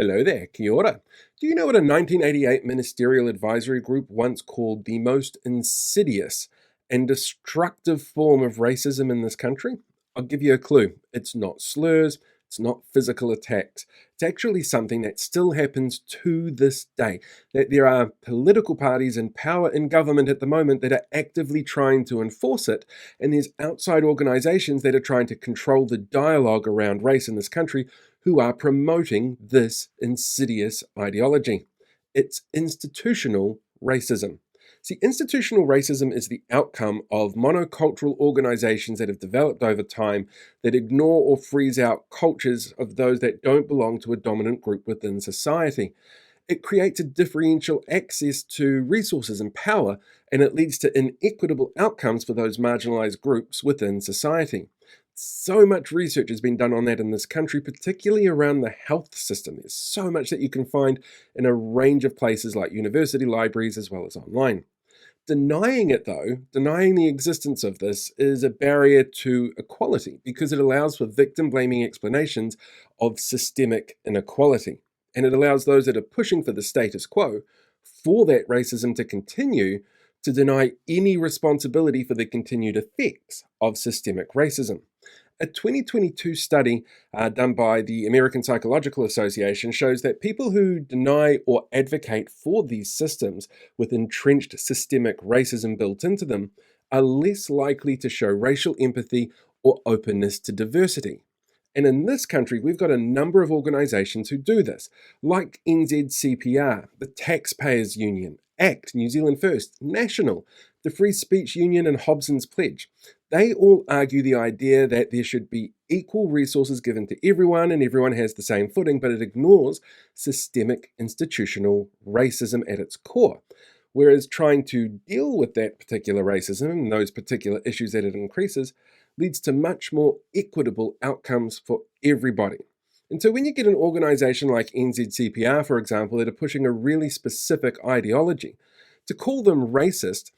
Hello there, kia ora. Do you know what a 1988 Ministerial advisory group once called the most insidious and destructive form of racism in this country? I'll give you a clue. It's not slurs, it's not physical attacks. It's actually something that still happens to this day. That there are political parties in power in government at the moment that are actively trying to enforce it, and there's outside organizations that are trying to control the dialogue around race in this country who are promoting this insidious ideology. It's institutional racism. See, institutional racism is the outcome of monocultural organizations that have developed over time that ignore or freeze out cultures of those that don't belong to a dominant group within society. It creates a differential access to resources and power, and it leads to inequitable outcomes for those marginalized groups within society. So much research has been done on that in this country, particularly around the health system. There's so much that you can find in a range of places like university libraries as well as online. Denying it, though, denying the existence of this is a barrier to equality because it allows for victim-blaming explanations of systemic inequality. And it allows those that are pushing for the status quo for that racism to continue to deny any responsibility for the continued effects of systemic racism. A 2022 study done by the American Psychological Association shows that people who deny or advocate for these systems with entrenched systemic racism built into them are less likely to show racial empathy or openness to diversity. And in this country, we've got a number of organisations who do this, like NZCPR, the Taxpayers Union, ACT, New Zealand First, National, the Free Speech Union and Hobson's Pledge. They all argue the idea that there should be equal resources given to everyone and everyone has the same footing, but it ignores systemic institutional racism at its core. Whereas trying to deal with that particular racism and those particular issues that it increases leads to much more equitable outcomes for everybody. And so when you get an organisation like NZCPR, for example, that are pushing a really specific ideology, to call them racist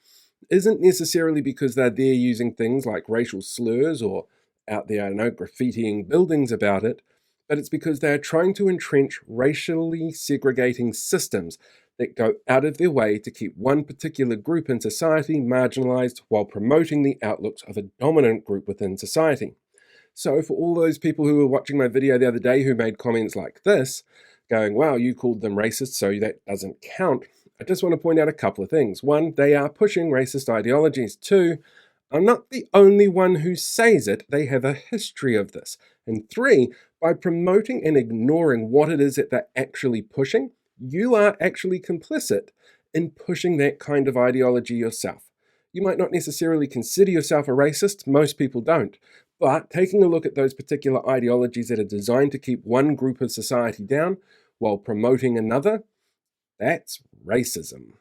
isn't necessarily because they're there using things like racial slurs or out there, graffitiing buildings about it, but it's because they're trying to entrench racially segregating systems that go out of their way to keep one particular group in society marginalized while promoting the outlooks of a dominant group within society. So for all those people who were watching my video the other day who made comments like this, going, wow, you called them racist, so that doesn't count, I just want to point out a couple of things. One, they are pushing racist ideologies. Two, I'm not the only one who says it, they have a history of this. And three, by promoting and ignoring what it is that they're actually pushing, you are actually complicit in pushing that kind of ideology yourself. You might not necessarily consider yourself a racist, most people don't, but taking a look at those particular ideologies that are designed to keep one group of society down while promoting another, that's racism.